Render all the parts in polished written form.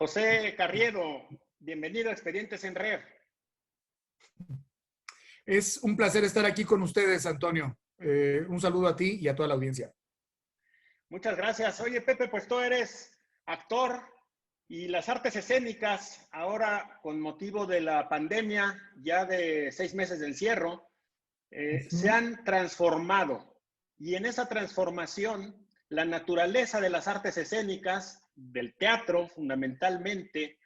José Carriedo, bienvenido a Expedientes en Red. Es un placer estar aquí con ustedes, Antonio. Un saludo a ti y a toda la audiencia. Muchas gracias. Oye, Pepe, pues tú eres actor y las artes escénicas, ahora con motivo de la pandemia, ya de 6 meses de encierro, se han transformado. Y en esa transformación, la naturaleza de las artes escénicas, del teatro fundamentalmente,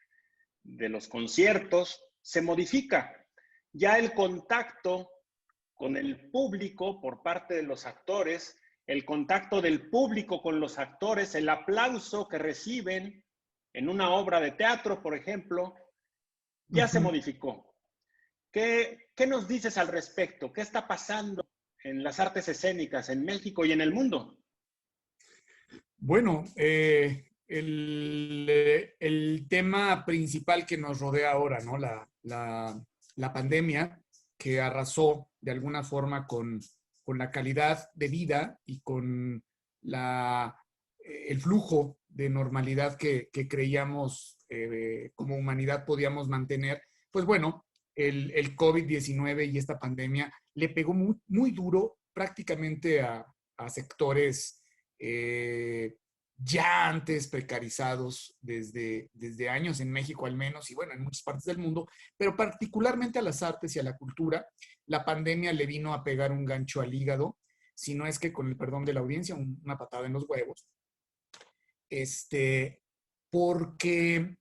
de los conciertos, se modifica. Ya el contacto con el público por parte de los actores, el contacto del público con los actores, el aplauso que reciben en una obra de teatro, por ejemplo, ya se modificó. ¿Qué nos dices al respecto? ¿Qué está pasando en las artes escénicas en México y en el mundo? Bueno, el tema principal que nos rodea ahora, ¿no? La pandemia que arrasó de alguna forma con la calidad de vida y con el flujo de normalidad que creíamos como humanidad podíamos mantener. Pues bueno, el COVID-19 y esta pandemia le pegó muy, muy duro prácticamente a sectores ya antes precarizados desde años en México al menos, y bueno, en muchas partes del mundo, pero particularmente a las artes y a la cultura, la pandemia le vino a pegar un gancho al hígado, si no es que, con el perdón de la audiencia, una patada en los huevos. Porque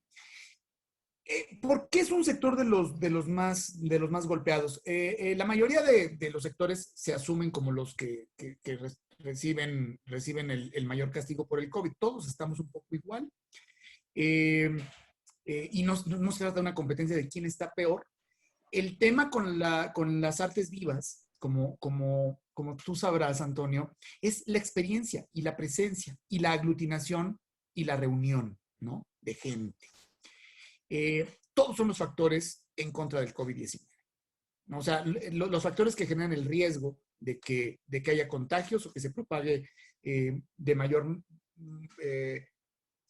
es un sector de los más golpeados. La mayoría de los sectores se asumen como los que reciben el mayor castigo por el COVID. Todos estamos un poco igual. Y no se trata de una competencia de quién está peor. El tema con las artes vivas, como tú sabrás, Antonio, es la experiencia y la presencia y la aglutinación y la reunión, ¿no? De gente. Todos son los factores en contra del COVID-19, ¿no? O sea, los factores que generan el riesgo de que haya contagios o que se propague de mayor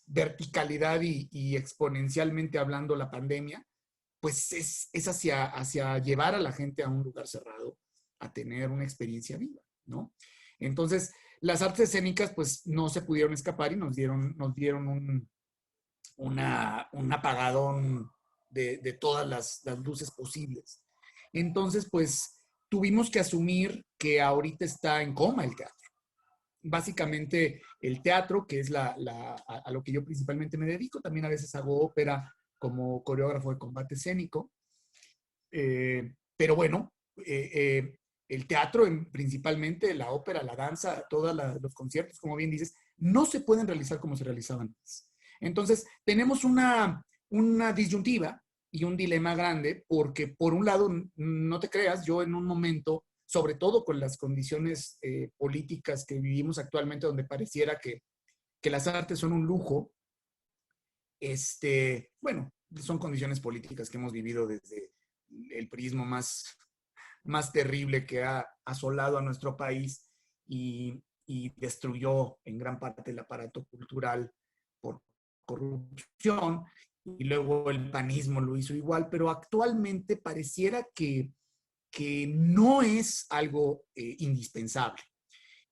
verticalidad y exponencialmente hablando la pandemia, pues es hacia llevar a la gente a un lugar cerrado, a tener una experiencia viva, ¿no? Entonces, las artes escénicas pues no se pudieron escapar y nos dieron un apagadón de todas las luces posibles. Entonces, pues tuvimos que asumir que ahorita está en coma el teatro. Básicamente el teatro, que es a lo que yo principalmente me dedico, también a veces hago ópera como coreógrafo de combate escénico, pero bueno, el teatro, principalmente la ópera, la danza, todos los conciertos, como bien dices, no se pueden realizar como se realizaban antes. Entonces, tenemos una disyuntiva y un dilema grande, porque por un lado, no te creas, yo en un momento, sobre todo con las condiciones políticas que vivimos actualmente, donde pareciera que las artes son un lujo, bueno, son condiciones políticas que hemos vivido desde el prismo más terrible que ha asolado a nuestro país y destruyó en gran parte el aparato cultural por corrupción, y luego el panismo lo hizo igual, pero actualmente pareciera que no es algo indispensable.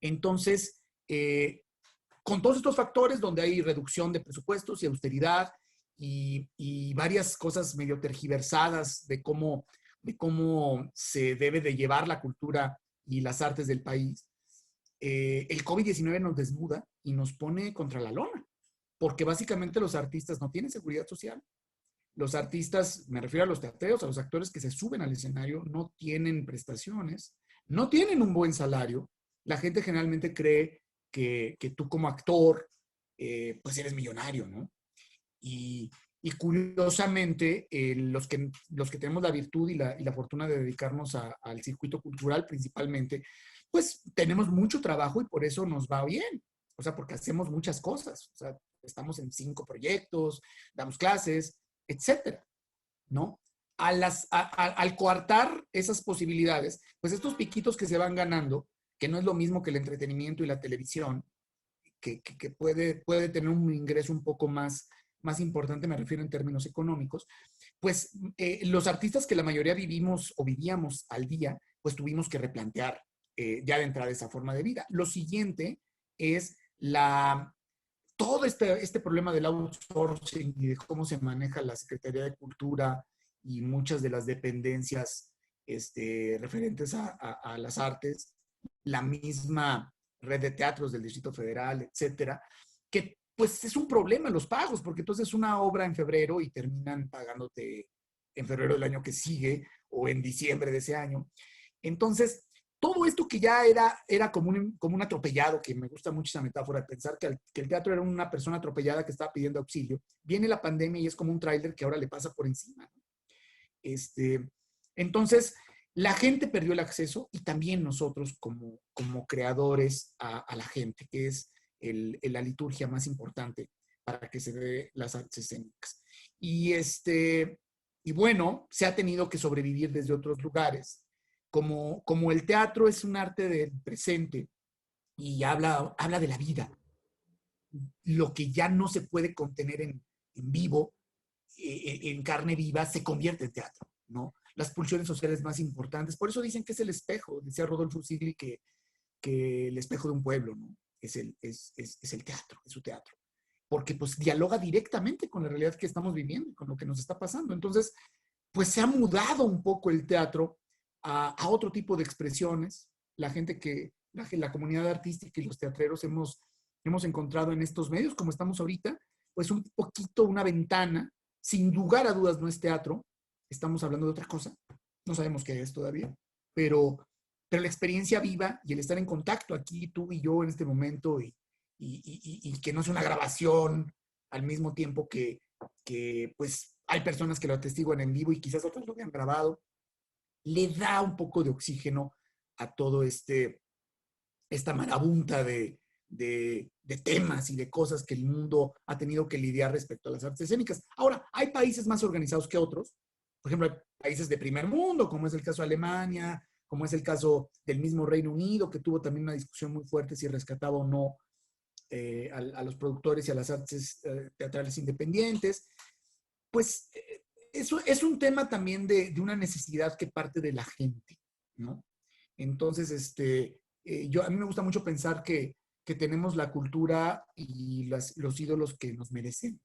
Entonces, con todos estos factores donde hay reducción de presupuestos y austeridad y varias cosas medio tergiversadas de cómo se debe de llevar la cultura y las artes del país, el COVID-19 nos desnuda y nos pone contra la lona, porque básicamente los artistas no tienen seguridad social. Los artistas, me refiero a los teatreros, a los actores que se suben al escenario, no tienen prestaciones, no tienen un buen salario. La gente generalmente cree que tú como actor, pues eres millonario, ¿no? Y curiosamente, los que tenemos la virtud y la fortuna de dedicarnos al circuito cultural principalmente, pues tenemos mucho trabajo y por eso nos va bien. O sea, porque hacemos muchas cosas. O sea, estamos en 5 proyectos, damos clases, etcétera, ¿no? Al coartar esas posibilidades, pues estos piquitos que se van ganando, que no es lo mismo que el entretenimiento y la televisión, que puede tener un ingreso un poco más más importante, me refiero en términos económicos, pues los artistas que la mayoría vivimos o vivíamos al día, pues tuvimos que replantear ya de entrada esa forma de vida. Lo siguiente es todo este problema del outsourcing y de cómo se maneja la Secretaría de Cultura y muchas de las dependencias referentes a las artes, la misma red de teatros del Distrito Federal, etcétera, que pues es un problema los pagos, porque entonces una obra en febrero y terminan pagándote en febrero del año que sigue o en diciembre de ese año. Entonces, todo esto que ya era como un atropellado, que me gusta mucho esa metáfora de pensar que el teatro era una persona atropellada que estaba pidiendo auxilio, viene la pandemia y es como un tráiler que ahora le pasa por encima, ¿no? Entonces, la gente perdió el acceso y también nosotros como creadores a la gente, que es la liturgia más importante para que se dé las artes escénicas. Y bueno, se ha tenido que sobrevivir desde otros lugares. Como el teatro es un arte del presente y habla de la vida, lo que ya no se puede contener en vivo, en carne viva, se convierte en teatro, ¿no? Las pulsiones sociales más importantes, por eso dicen que es el espejo, decía Rodolfo Sigli que el espejo de un pueblo, ¿no? Es el teatro, es su teatro, porque pues dialoga directamente con la realidad que estamos viviendo, con lo que nos está pasando. Entonces, pues se ha mudado un poco el teatro a otro tipo de expresiones. La comunidad artística y los teatreros hemos encontrado en estos medios, como estamos ahorita, pues un poquito una ventana. Sin lugar a dudas no es teatro, estamos hablando de otra cosa, no sabemos qué es todavía, pero la experiencia viva y el estar en contacto aquí, tú y yo en este momento, y que no es una grabación al mismo tiempo que pues hay personas que lo atestiguan en vivo y quizás otras lo habían grabado, le da un poco de oxígeno a todo esta marabunta de temas y de cosas que el mundo ha tenido que lidiar respecto a las artes escénicas. Ahora, hay países más organizados que otros. Por ejemplo, hay países de primer mundo, como es el caso de Alemania, como es el caso del mismo Reino Unido, que tuvo también una discusión muy fuerte si rescataba o no a los productores y a las artes teatrales independientes. Pues eso es un tema también de una necesidad que parte de la gente, ¿no? Entonces, a mí me gusta mucho pensar que tenemos la cultura y los ídolos que nos merecemos,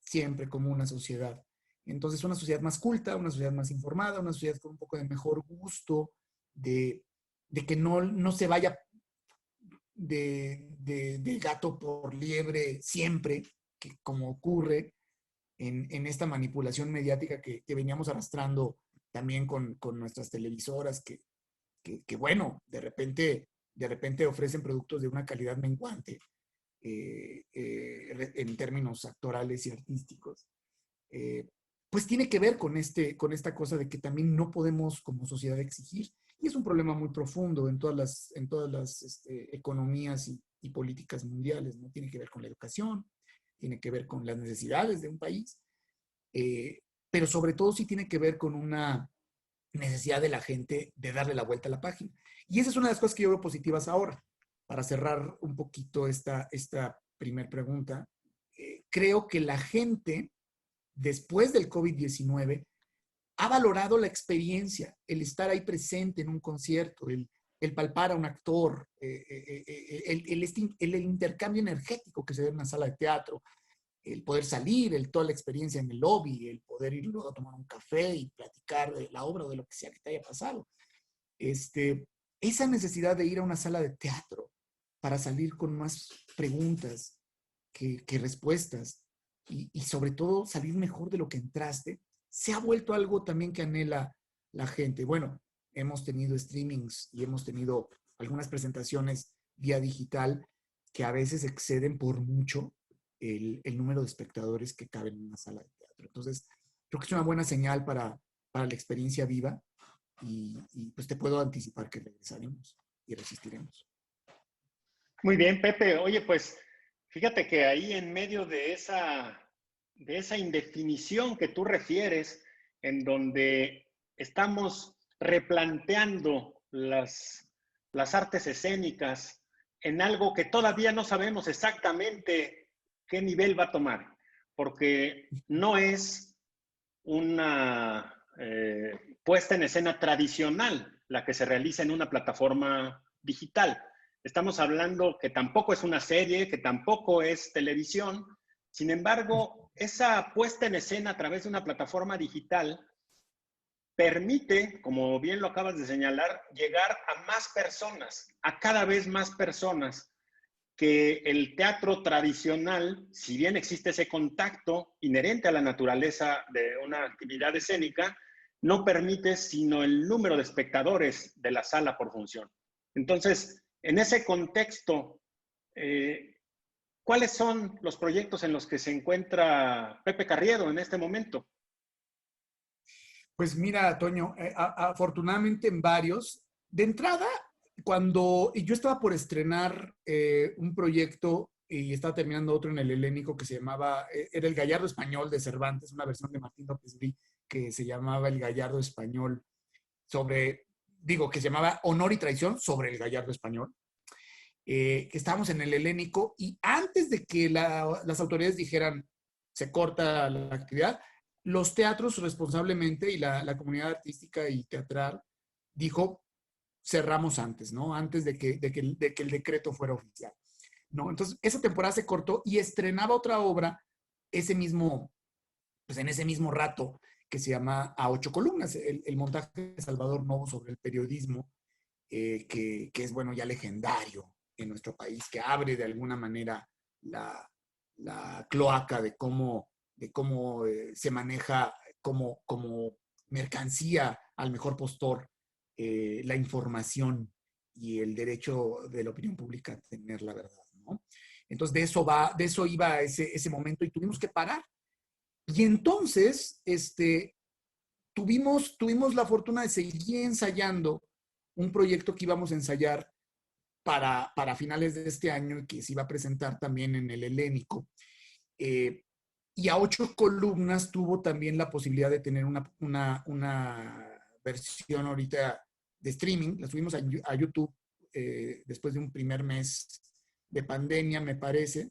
siempre como una sociedad. Entonces, una sociedad más culta, una sociedad más informada, una sociedad con un poco de mejor gusto, de que no se vaya de gato por liebre siempre, que como ocurre en esta manipulación mediática que veníamos arrastrando también con nuestras televisoras, que bueno, de repente ofrecen productos de una calidad menguante en términos actorales y artísticos. Pues tiene que ver con esta cosa de que también no podemos como sociedad exigir. Y es un problema muy profundo en todas las economías y políticas mundiales, ¿no? Tiene que ver con la educación, tiene que ver con las necesidades de un país, pero sobre todo sí tiene que ver con una necesidad de la gente de darle la vuelta a la página. Y esa es una de las cosas que yo veo positivas ahora. Para cerrar un poquito esta primer pregunta, creo que la gente, después del COVID-19, ha valorado la experiencia, el estar ahí presente en un concierto, el palpar a un actor, el intercambio energético que se da en una sala de teatro, el poder salir, toda la experiencia en el lobby, el poder ir luego a tomar un café y platicar de la obra o de lo que sea que te haya pasado. Esa necesidad de ir a una sala de teatro para salir con más preguntas que respuestas y sobre todo salir mejor de lo que entraste, se ha vuelto algo también que anhela la gente. Bueno, hemos tenido streamings y hemos tenido algunas presentaciones vía digital que a veces exceden por mucho el número de espectadores que caben en una sala de teatro. Entonces, creo que es una buena señal para la experiencia viva y pues te puedo anticipar que regresaremos y resistiremos. Muy bien, Pepe. Oye, pues fíjate que ahí en medio de esa indefinición que tú refieres, en donde estamos replanteando las artes escénicas en algo que todavía no sabemos exactamente qué nivel va a tomar. porque no es una puesta en escena tradicional la que se realiza en una plataforma digital. Estamos hablando que tampoco es una serie, que tampoco es televisión. Sin embargo, esa puesta en escena a través de una plataforma digital permite, como bien lo acabas de señalar, llegar a más personas, a cada vez más personas, que el teatro tradicional, si bien existe ese contacto inherente a la naturaleza de una actividad escénica, no permite sino el número de espectadores de la sala por función. Entonces, en ese contexto, ¿cuáles son los proyectos en los que se encuentra Pepe Carriedo en este momento? Pues mira, Toño, afortunadamente en varios. De entrada, cuando yo estaba por estrenar un proyecto y estaba terminando otro en el Helénico que se llamaba, era El Gallardo Español de Cervantes, una versión de Martín López Brí que se llamaba El Gallardo Español que se llamaba Honor y Traición sobre el Gallardo Español, que estábamos en el Helénico y antes de que las autoridades dijeran se corta la actividad, los teatros responsablemente y la comunidad artística y teatral dijo cerramos antes, ¿no? Antes de que el decreto fuera oficial, ¿no? Entonces, esa temporada se cortó y estrenaba otra obra en ese mismo rato, que se llama A Ocho Columnas, el montaje de Salvador Novo sobre el periodismo, que es, bueno, ya legendario en nuestro país, que abre de alguna manera la cloaca de cómo se maneja como mercancía al mejor postor la información y el derecho de la opinión pública a tener la verdad, ¿no? Entonces, de eso iba ese momento y tuvimos que parar. Y entonces, tuvimos la fortuna de seguir ensayando un proyecto que íbamos a ensayar para finales de este año y que se iba a presentar también en el Helénico. Y A Ocho Columnas tuvo también la posibilidad de tener una versión ahorita de streaming. La subimos a YouTube después de un primer mes de pandemia, me parece,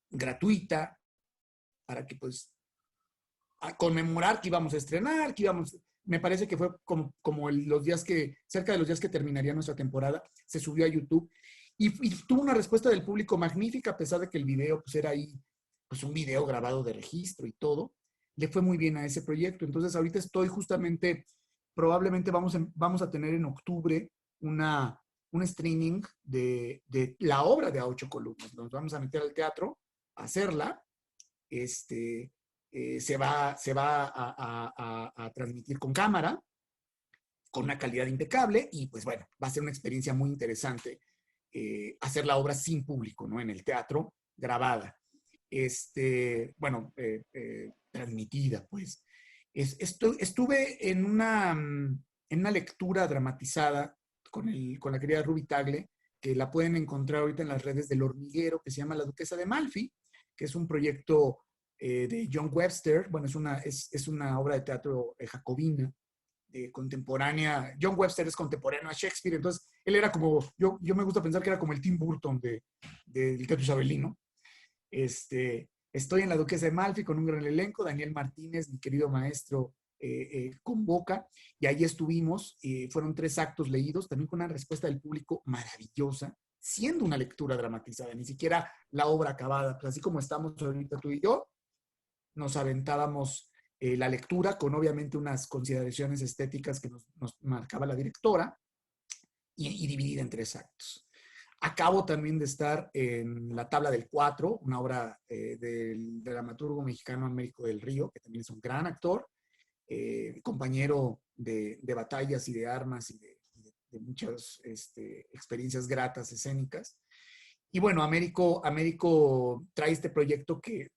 gratuita, para que pues a conmemorar que íbamos a estrenar, me parece que fue como cerca de los días que terminaría nuestra temporada, se subió a YouTube y tuvo una respuesta del público magnífica, a pesar de que el video pues era ahí, pues un video grabado de registro y todo, le fue muy bien a ese proyecto. Entonces ahorita estoy justamente, probablemente vamos a tener en octubre un streaming de la obra de A Ocho Columnas. Nos vamos a meter al teatro a hacerla, se va a transmitir con cámara, con una calidad impecable y pues bueno, va a ser una experiencia muy interesante hacer la obra sin público, ¿no? En el teatro, grabada. Transmitida, pues. Estuve en una lectura dramatizada con la querida Ruby Tagle, que la pueden encontrar ahorita en las redes del Hormiguero, que se llama La Duquesa de Malfi, que es un proyecto de John Webster. Bueno, es una obra de teatro jacobina, contemporánea. John Webster es contemporáneo a Shakespeare, entonces él era como, yo me gusta pensar que era como el Tim Burton del teatro isabelino. Estoy en La Duquesa de Malfi con un gran elenco, Daniel Martínez, mi querido maestro, convoca, y ahí estuvimos, fueron 3 actos leídos, también con una respuesta del público maravillosa, siendo una lectura dramatizada, ni siquiera la obra acabada, pues así como estamos ahorita tú y yo, nos aventábamos la lectura con obviamente unas consideraciones estéticas que nos marcaba la directora y dividida en 3 actos. Acabo también de estar en La Tabla del 4, una obra del dramaturgo mexicano Américo del Río, que también es un gran actor, compañero de batallas y de armas y de muchas experiencias gratas escénicas. Y bueno, Américo trae este proyecto que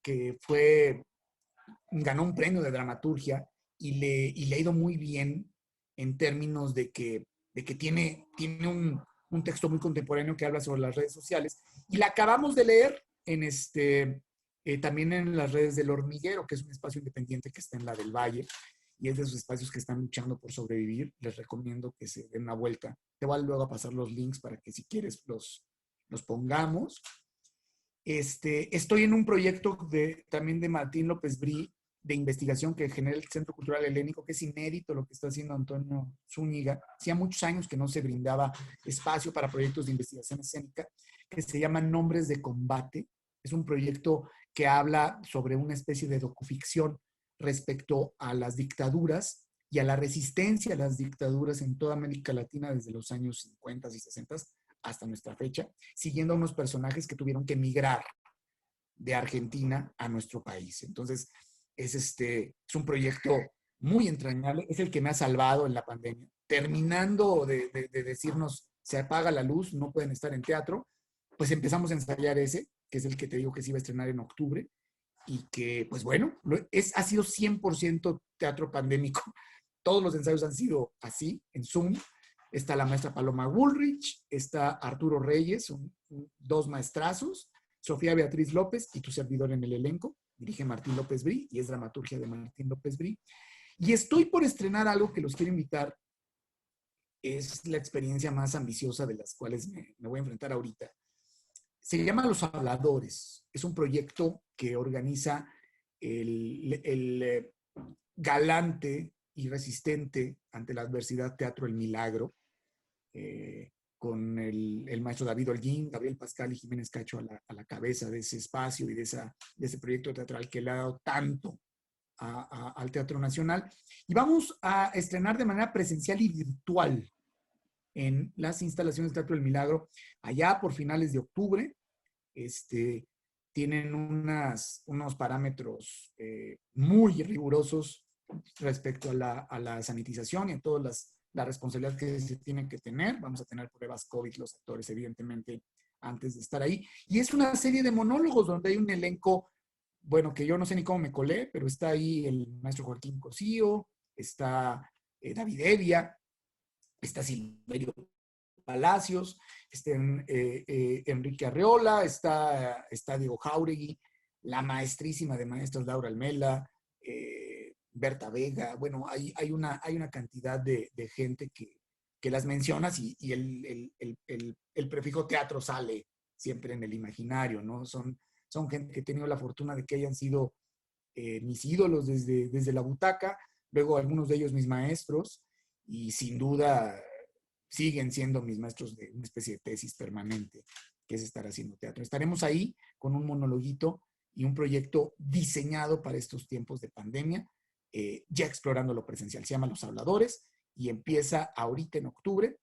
ganó un premio de dramaturgia y le ha ido muy bien en términos de que tiene un texto muy contemporáneo que habla sobre las redes sociales. Y la acabamos de leer también en las redes del Hormiguero, que es un espacio independiente que está en la del Valle, y es de esos espacios que están luchando por sobrevivir. Les recomiendo que se den una vuelta. Te voy luego a pasar los links para que si quieres los pongamos. Estoy en un proyecto también de Martín López Brí, de investigación que genera el Centro Cultural Helénico, que es inédito lo que está haciendo Antonio Zúñiga. Hacía muchos años que no se brindaba espacio para proyectos de investigación escénica, que se llama Nombres de Combate. Es un proyecto que habla sobre una especie de docuficción respecto a las dictaduras y a la resistencia a las dictaduras en toda América Latina desde los años 50 y 60 hasta nuestra fecha, siguiendo a unos personajes que tuvieron que emigrar de Argentina a nuestro país. Entonces, es un proyecto muy entrañable, es el que me ha salvado en la pandemia. Terminando de decirnos, se apaga la luz, no pueden estar en teatro, pues empezamos a ensayar ese, que es el que te digo que se iba a estrenar en octubre, y que, pues bueno, ha sido 100% teatro pandémico. Todos los ensayos han sido así, en Zoom. Está la maestra Paloma Woolrich, está Arturo Reyes, dos maestrazos, Sofía Beatriz López y tu servidor en el elenco. Dirige Martín López Brí y es dramaturgia de Martín López Brí. Y estoy por estrenar algo que los quiero invitar. Es la experiencia más ambiciosa de las cuales me voy a enfrentar ahorita. Se llama Los Habladores. Es un proyecto que organiza el galante y resistente ante la adversidad Teatro El Milagro, con el maestro David Holguín, Gabriel Pascal y Jiménez Cacho a la cabeza de ese espacio y de ese proyecto teatral que le ha dado tanto al Teatro Nacional. Y vamos a estrenar de manera presencial y virtual en las instalaciones del Teatro del Milagro, allá por finales de octubre. Tienen unos parámetros muy rigurosos respecto a la sanitización y a todas la responsabilidad que se tienen que tener. Vamos a tener pruebas COVID los actores, evidentemente, antes de estar ahí. Y es una serie de monólogos donde hay un elenco, bueno, que yo no sé ni cómo me colé, pero está ahí el maestro Joaquín Cosío, está David Evia, está Silverio Palacios, está Enrique Arreola, está Diego Jáuregui, la maestrísima de maestros Laura Almela, Berta Vega. Bueno, hay una cantidad de gente que las mencionas y el prefijo teatro sale siempre en el imaginario, ¿no? Son gente que he tenido la fortuna de que hayan sido mis ídolos desde la butaca, luego algunos de ellos mis maestros, y sin duda siguen siendo mis maestros de una especie de tesis permanente, que es estar haciendo teatro. Estaremos ahí con un monologuito y un proyecto diseñado para estos tiempos de pandemia, ya explorando lo presencial. Se llama Los Habladores y empieza ahorita en octubre.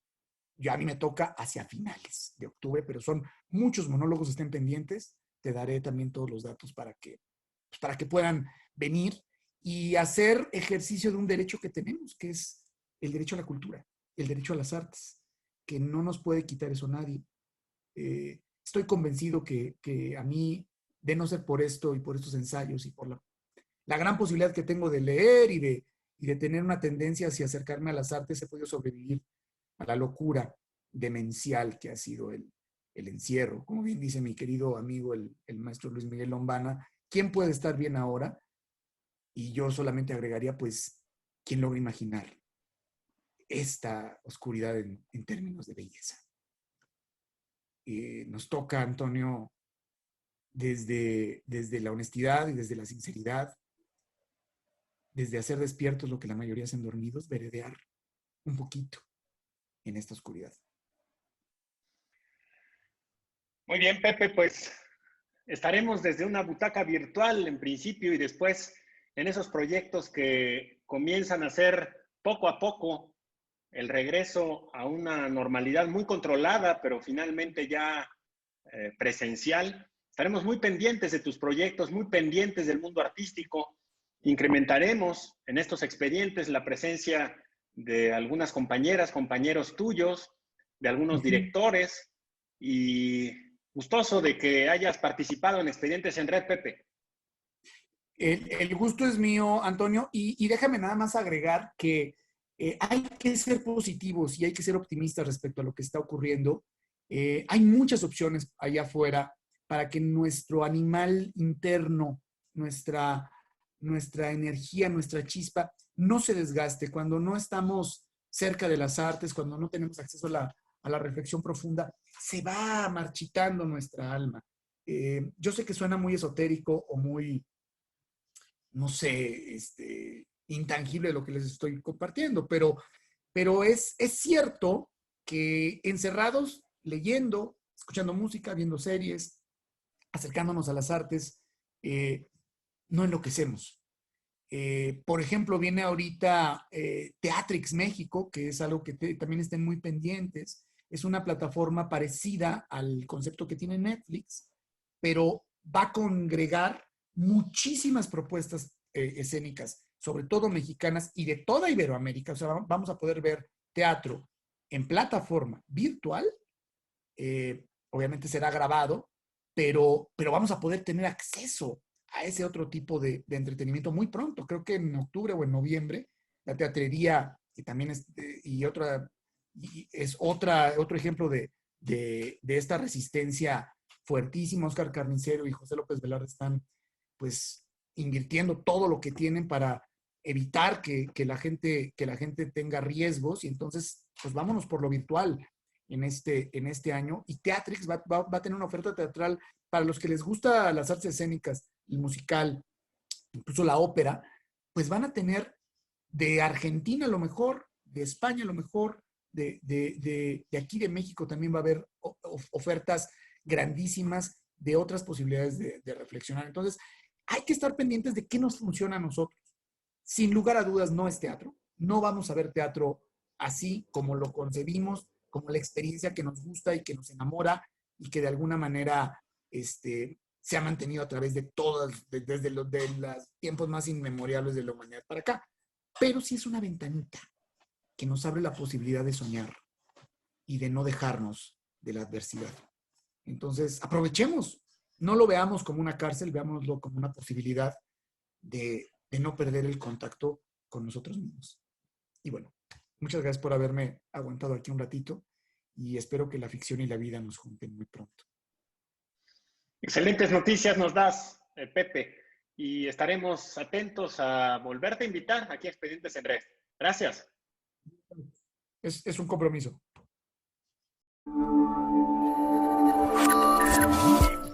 A mí me toca hacia finales de octubre, pero son muchos monólogos, estén pendientes. Te daré también todos los datos para que puedan venir y hacer ejercicio de un derecho que tenemos, que es el derecho a la cultura, el derecho a las artes, que no nos puede quitar eso nadie. Estoy convencido que a mí, de no ser por esto y por estos ensayos y por la gran posibilidad que tengo de leer y de tener una tendencia hacia acercarme a las artes, he podido sobrevivir a la locura demencial que ha sido el encierro. Como bien dice mi querido amigo, el maestro Luis Miguel Lombana, ¿quién puede estar bien ahora? Y yo solamente agregaría, pues, ¿quién logra imaginar esta oscuridad en términos de belleza? Nos toca, Antonio, desde la honestidad y desde la sinceridad, desde hacer despiertos lo que la mayoría hacen dormidos, veredear un poquito en esta oscuridad. Muy bien, Pepe, pues estaremos desde una butaca virtual en principio y después en esos proyectos que comienzan a ser poco a poco el regreso a una normalidad muy controlada, pero finalmente ya presencial. Estaremos muy pendientes de tus proyectos, muy pendientes del mundo artístico. Incrementaremos en estos expedientes la presencia de algunas compañeras, compañeros tuyos, de algunos directores, y gustoso de que hayas participado en Expedientes en Red, Pepe. El gusto es mío, Antonio, y déjame nada más agregar que hay que ser positivos y hay que ser optimistas respecto a lo que está ocurriendo. Hay muchas opciones allá afuera para que nuestro animal interno, nuestra energía, nuestra chispa, no se desgaste. Cuando no estamos cerca de las artes, cuando no tenemos acceso a la reflexión profunda, se va marchitando nuestra alma. Yo sé que suena muy esotérico o muy, no sé, intangible lo que les estoy compartiendo, pero es cierto que encerrados, leyendo, escuchando música, viendo series, acercándonos a las artes, no enloquecemos. Por ejemplo, viene ahorita Teatrix México, que es algo que también estén muy pendientes. Es una plataforma parecida al concepto que tiene Netflix, pero va a congregar muchísimas propuestas escénicas, sobre todo mexicanas y de toda Iberoamérica. O sea, vamos a poder ver teatro en plataforma virtual. Obviamente será grabado, pero vamos a poder tener acceso a ese otro tipo de entretenimiento muy pronto. Creo que en octubre o en noviembre, la teatrería, que también es, otro ejemplo de esta resistencia fuertísima. Oscar Carnicero y José López Velarde están pues invirtiendo todo lo que tienen para evitar que la gente tenga riesgos, y entonces pues vámonos por lo virtual en este año. Y Teatrix va a tener una oferta teatral para los que les gusta las artes escénicas, el musical, incluso la ópera, pues van a tener de Argentina a lo mejor, de España a lo mejor, de aquí de México también va a haber ofertas grandísimas de otras posibilidades de reflexionar. Entonces, hay que estar pendientes de qué nos funciona a nosotros. Sin lugar a dudas, no es teatro. No vamos a ver teatro así como lo concebimos, como la experiencia que nos gusta y que nos enamora y que de alguna manera se ha mantenido a través de todas, desde los tiempos más inmemoriales de la humanidad para acá. Pero sí es una ventanita que nos abre la posibilidad de soñar y de no dejarnos de la adversidad. Entonces, aprovechemos. No lo veamos como una cárcel, veámoslo como una posibilidad de no perder el contacto con nosotros mismos. Y bueno, muchas gracias por haberme aguantado aquí un ratito y espero que la ficción y la vida nos junten muy pronto. Excelentes noticias nos das, Pepe, y estaremos atentos a volverte a invitar aquí a Expedientes en Red. Gracias. Es un compromiso.